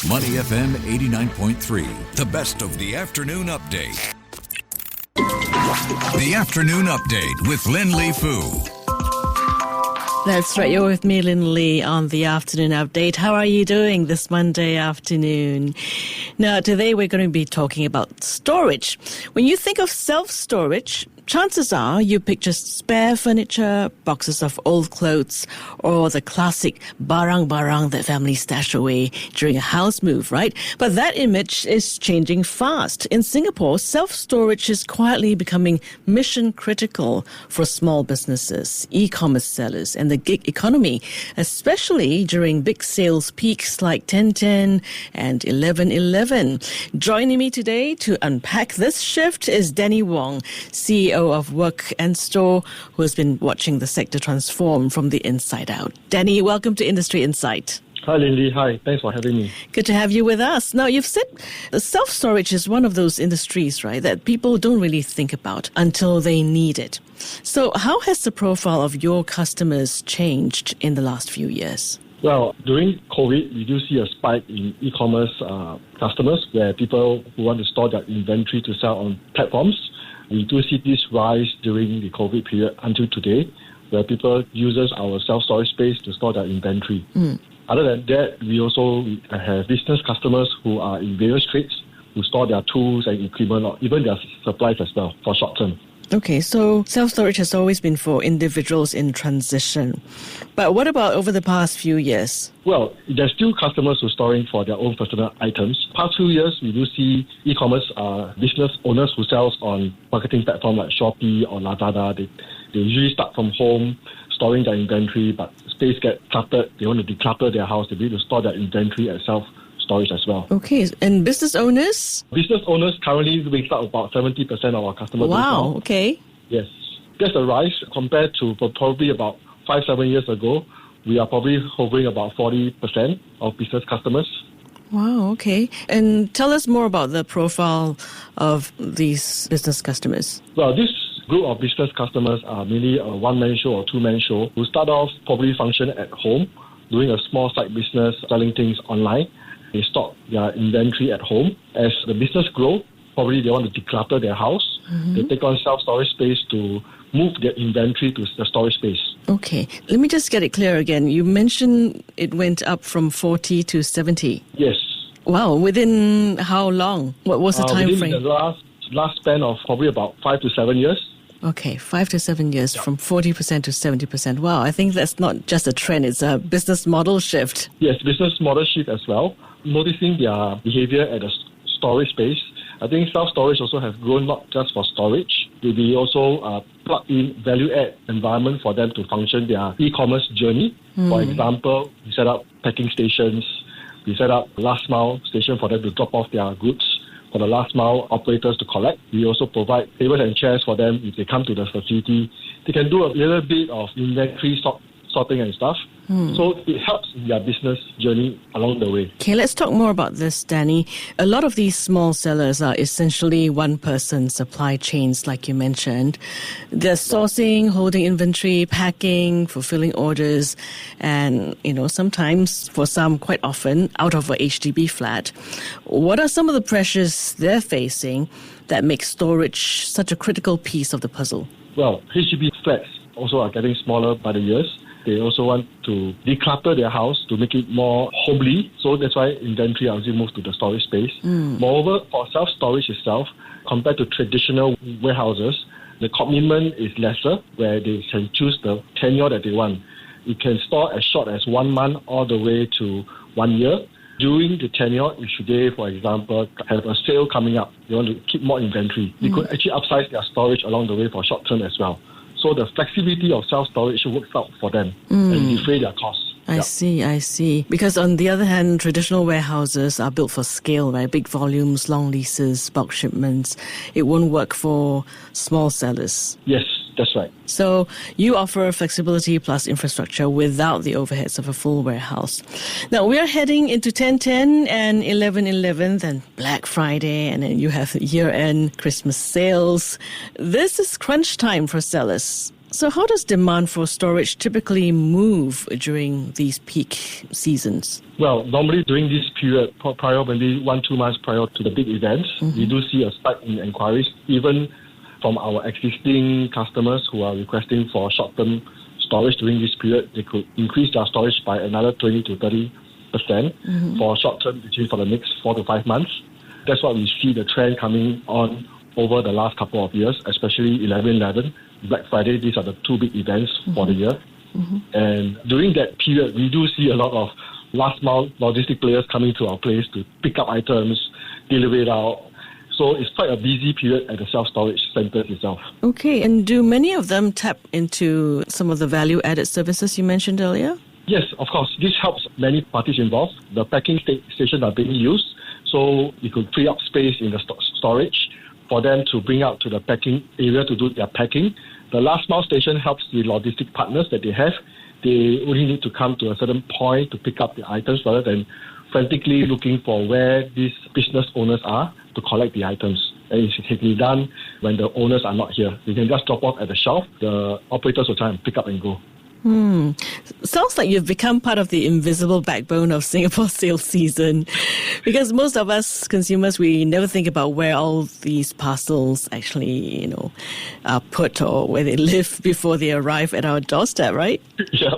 Money FM 89.3, the best of the afternoon update. The afternoon update with Lynlee Foo. That's right. You're with me, Lynlee, on the afternoon update. How are you doing this Monday afternoon? Now, today we're going to be talking about storage. When you think of self-storage, chances are you picture spare furniture, boxes of old clothes, or the classic barang-barang that families stash away during a house move, right? But that image is changing fast. In Singapore, self-storage is quietly becoming mission-critical for small businesses, e-commerce sellers, and the gig economy, especially during big sales peaks like 10.10 and 11.11. Joining me today to unpack this shift is Danny Wong, CEO of Work+Store, who has been watching the sector transform from the inside out. Danny, welcome to Industry Insight. Hi, Lynlee. Hi. Thanks for having me. Good to have you with us. Now, you've said self-storage is one of those industries, right, that people don't really think about until they need it. So how has the profile of your customers changed in the last few years? Well, during COVID, we do see a spike in e-commerce customers where people who want to store their inventory to sell on platforms. We do see this rise during the COVID period until today, where people use our self-storage space to store their inventory. Other than that, we also have business customers who are in various trades who store their tools and equipment, or even their supplies as well for short term. Okay, so self-storage has always been for individuals in transition. But what about over the past few years? Well, there's still customers who are storing for their own personal items. Past few years, we do see e-commerce business owners who sells on marketing platforms like Shopee or Lazada. They usually start from home, storing their inventory, but space gets cluttered. They want to declutter their house. They need to store their inventory at self-storage as well. Okay, and business owners? Business owners currently make up about 70% of our customers. Wow, okay. Yes. That's a rise compared to probably about 5-7 years ago. We are probably hovering about 40% of business customers. Wow, okay. And tell us more about the profile of these business customers. Well, this group of business customers are mainly a one-man show or two-man show who start off probably function at home, doing a small side business, selling things online. They stock their inventory at home. As the business grows, probably they want to declutter their house. They take on self-storage space to move their inventory to the storage space. Okay. Let me just get it clear again. You mentioned it went up from 40 to 70. Yes. Wow. Within how long? What was the time frame? Within the last span of probably about 5 to 7 years. Okay, 5 to 7 years, from 40% to 70%. Wow, I think that's not just a trend, it's a business model shift. Yes, business model shift as well. Noticing their behavior at the storage space, I think self-storage also has grown not just for storage. They also plug in value-add environment for them to function their e-commerce journey. For example, we set up packing stations. We set up last-mile station for them to drop off their goods, for the last-mile operators to collect. We also provide tables and chairs for them if they come to the facility. They can do a little bit of inventory sorting and stuff. So it helps in their business journey along the way. Okay, let's talk more about this, Danny. A lot of these small sellers are essentially one-person supply chains, like you mentioned. They're sourcing, holding inventory, packing, fulfilling orders, and, sometimes, for some, quite often, out of a HDB flat. What are some of the pressures they're facing that make storage such a critical piece of the puzzle? Well, HDB flats also are getting smaller by the years. They also want to declutter their house to make it more homely. So that's why inventory actually moves to the storage space. Moreover, for self-storage itself, compared to traditional warehouses, the commitment is lesser, where they can choose the tenure that they want. It can store as short as 1 month all the way to 1 year. During the tenure, if they, for example, have a sale coming up, they want to keep more inventory. They could actually upsize their storage along the way for short term as well. So the flexibility of self-storage works out for them and defray their costs. I see. Because on the other hand, traditional warehouses are built for scale, right? Big volumes, long leases, bulk shipments. It won't work for small sellers. Yes, that's right. So you offer flexibility plus infrastructure without the overheads of a full warehouse. Now, we are heading into 10.10 and 11.11, then Black Friday, and then you have year-end Christmas sales. This is crunch time for sellers. So how does demand for storage typically move during these peak seasons? Well, normally during this period, prior, maybe 1-2 months prior to the big events, we do see a spike in inquiries, even from our existing customers who are requesting for short-term storage during this period. They could increase their storage by another 20 to 30% for short-term, which is for the next 4 to 5 months. That's what we see the trend coming on over the last couple of years, especially 11/11, Black Friday. These are the two big events for the year. And during that period, we do see a lot of last-mile logistic players coming to our place to pick up items, deliver it out. So it's quite a busy period at the self-storage centers itself. Okay, and do many of them tap into some of the value-added services you mentioned earlier? Yes, of course. This helps many parties involved. The packing stations are being used, so you could free up space in the storage for them to bring out to the packing area to do their packing. The last mile station helps the logistic partners that they have. They only need to come to a certain point to pick up the items rather than frantically looking for where these business owners are to collect the items. And it's typically done when the owners are not here. You can just drop off at the shelf. The operators will try and pick up and go. Sounds like you've become part of the invisible backbone of Singapore's sales season, because most of us consumers, we never think about where all these parcels actually, are put or where they live before they arrive at our doorstep, right? Yeah.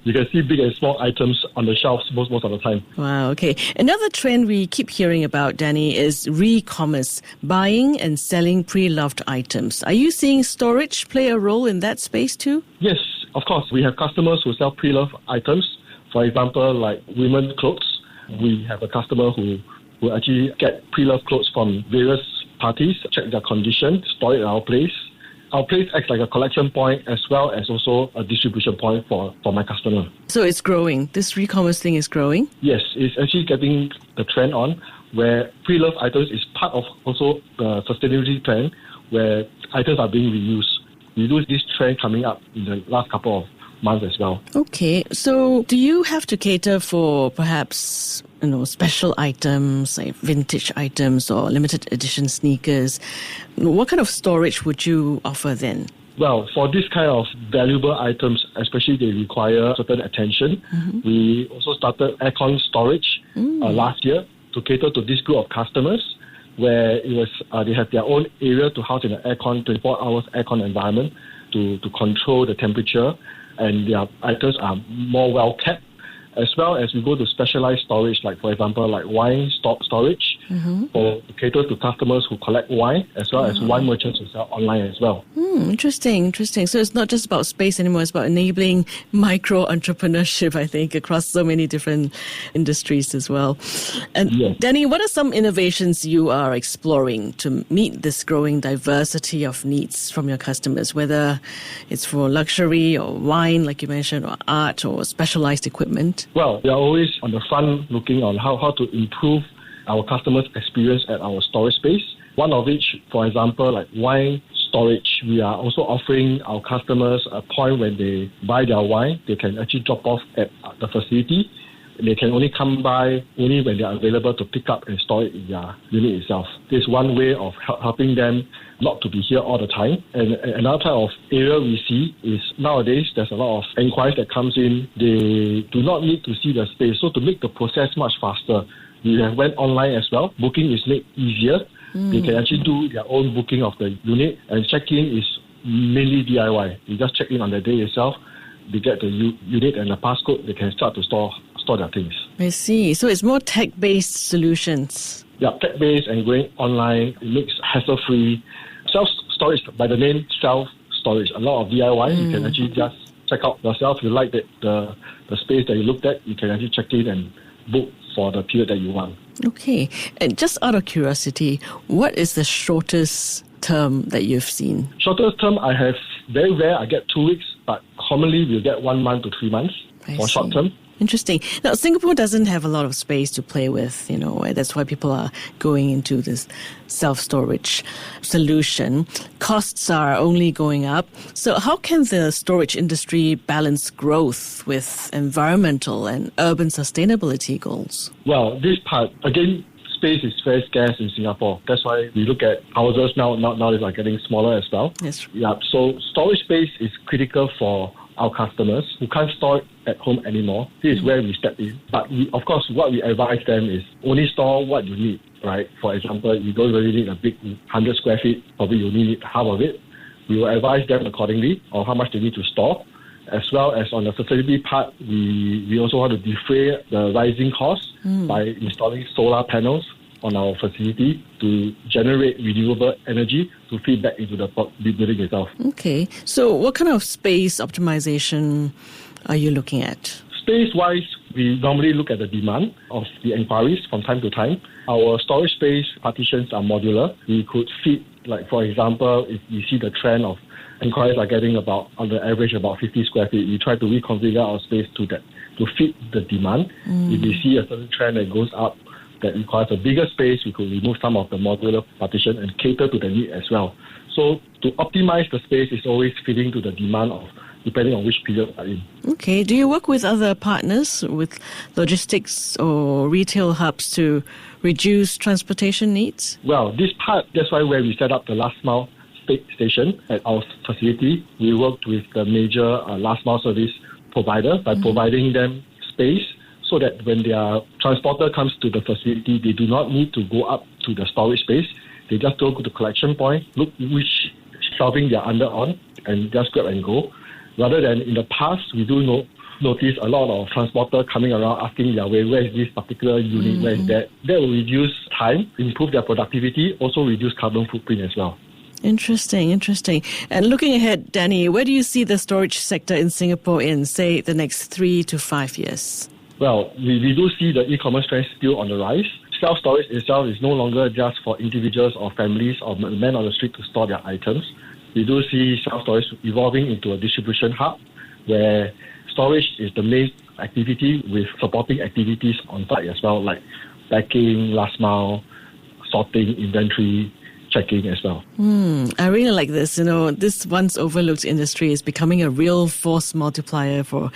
You can see big and small items on the shelves most of the time. Wow, okay. Another trend we keep hearing about, Danny, is re-commerce, buying and selling pre-loved items. Are you seeing storage play a role in that space too? Yes, of course. We have customers who sell pre-loved items. For example, like women's clothes. We have a customer who actually get pre-loved clothes from various parties, check their condition, store it at our place. Our place acts like a collection point as well as also a distribution point for my customer. So it's growing. This re-commerce thing is growing? Yes, it's actually getting the trend on where pre-loved items is part of also the sustainability plan where items are being reused. We do this trend coming up in the last couple of months as well. Okay, so do you have to cater for perhaps special items like vintage items or limited edition sneakers? What kind of storage would you offer then? Well, for this kind of valuable items, especially they require certain attention. We also started aircon storage last year to cater to this group of customers, where it was they have their own area to house in an aircon, 24 hours aircon environment to control the temperature, and their items are more well kept. As well as we go to specialized storage, like for example, like wine storage, for to cater to customers who collect wine, as well as wine merchants who sell online as well. Interesting. So it's not just about space anymore, it's about enabling micro-entrepreneurship, I think, across so many different industries as well. And yes. Danny, what are some innovations you are exploring to meet this growing diversity of needs from your customers, whether it's for luxury or wine, like you mentioned, or art or specialized equipment? Well, we are always on the front looking on how to improve our customers' experience at our storage space. One of which, for example, like wine storage, we are also offering our customers a point when they buy their wine, they can actually drop off at the facility. They can only come by only when they are available to pick up and store it in their unit itself. This is one way of helping them not to be here all the time. And another type of area we see is nowadays there's a lot of inquiries that comes in. They do not need to see the space. So to make the process much faster, we have went online as well. Booking is made easier. They can actually do their own booking of the unit, and check-in is mainly DIY. You just check in on the day itself. They get the unit and the passcode. They can start to store their things. I see. So it's more tech-based solutions. Yeah, tech-based and going online. It makes hassle-free. Self-storage, by the name self-storage. A lot of DIY. You can actually just check out yourself. If you like the space that you looked at, you can actually check in and book for the period that you want. Okay. And just out of curiosity, what is the shortest term that you've seen? Shortest term, I have very rare. I get 2 weeks, but commonly we'll get 1 month to 3 months for short term. Interesting. Now, Singapore doesn't have a lot of space to play with, that's why people are going into this self-storage solution. Costs are only going up. So how can the storage industry balance growth with environmental and urban sustainability goals? Well, this part, again, space is very scarce in Singapore. That's why we look at houses now they are getting smaller as well. Yes. Yeah, so storage space is critical for our customers who can't store it at home anymore. This is where we step in. But of course, what we advise them is only store what you need, right? For example, you don't really need a big 100 square feet, probably you only need half of it. We will advise them accordingly on how much they need to store. As well as on the facility part, we also want to defray the rising costs by installing solar panels on our facility to generate renewable energy to feed back into the building itself. Okay. So what kind of space optimization are you looking at? Space-wise, we normally look at the demand of the inquiries from time to time. Our storage space partitions are modular. We could fit, like for example, if you see the trend of inquiries are getting on the average, about 50 square feet. We try to reconfigure our space to fit the demand. If we see a certain trend that goes up, that requires a bigger space, we could remove some of the modular partition and cater to the need as well. So to optimize the space is always fitting to the demand depending on which period are in. Okay. Do you work with other partners, with logistics or retail hubs to reduce transportation needs? Well, that's why where we set up the last mile station at our facility, we worked with the major last mile service provider by providing them space so that when their transporter comes to the facility, they do not need to go up to the storage space. They just go to the collection point, look which shelving they are under on, and just grab and go. Rather than in the past, we do notice a lot of transporter coming around asking their way, where is this particular unit, where is that? That will reduce time, improve their productivity, also reduce carbon footprint as well. Interesting. And looking ahead, Danny, where do you see the storage sector in Singapore in, say, the next 3 to 5 years? Well, we do see the e-commerce trend still on the rise. Self-storage itself is no longer just for individuals or families or men on the street to store their items. We do see self-storage evolving into a distribution hub where storage is the main activity with supporting activities on site as well, like packing, last mile, sorting, inventory, checking as well. I really like this. This once overlooked industry is becoming a real force multiplier for,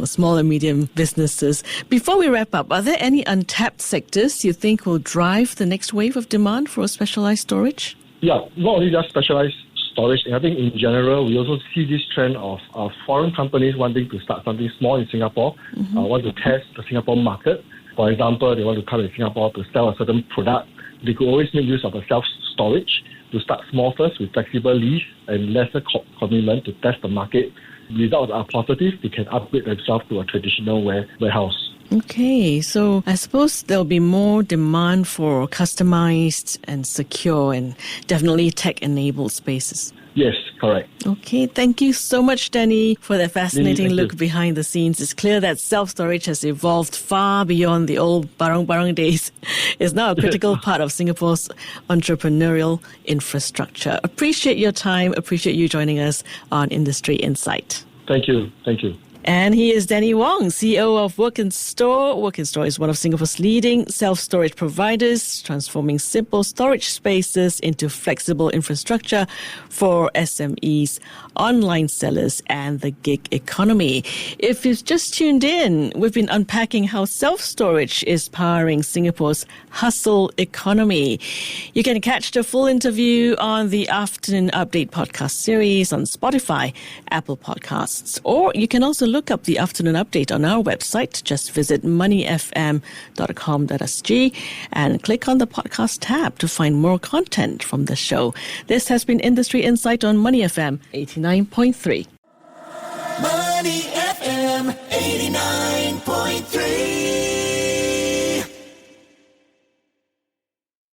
small and medium businesses. Before we wrap up, are there any untapped sectors you think will drive the next wave of demand for specialized storage? Yeah, not only just specialized storage. I think in general, we also see this trend of foreign companies wanting to start something small in Singapore, want to test the Singapore market. For example, they want to come to Singapore to sell a certain product. They could always make use of a self-storage to start small first with flexible lease and lesser commitment to test the market. Results are positive. They can upgrade themselves to a traditional warehouse. Okay, so I suppose there'll be more demand for customized and secure and definitely tech-enabled spaces. Yes, correct. Okay, thank you so much, Danny, for that fascinating Thank look you. behind the scenes. It's clear that self-storage has evolved far beyond the old barang-barang days. It's now a critical part of Singapore's entrepreneurial infrastructure. Appreciate your time. Appreciate you joining us on Industry Insight. Thank you. And he is Danny Wong, CEO of Work+Store. Work+Store is one of Singapore's leading self-storage providers, transforming simple storage spaces into flexible infrastructure for SMEs, online sellers, and the gig economy. If you've just tuned in, we've been unpacking how self-storage is powering Singapore's hustle economy. You can catch the full interview on the Afternoon Update podcast series on Spotify, Apple Podcasts, or you can also look up the Afternoon Update on our website. Just visit moneyfm.com.sg and click on the podcast tab to find more content from the show. This has been Industry Insight on Money FM 89.3. Money FM 89.3.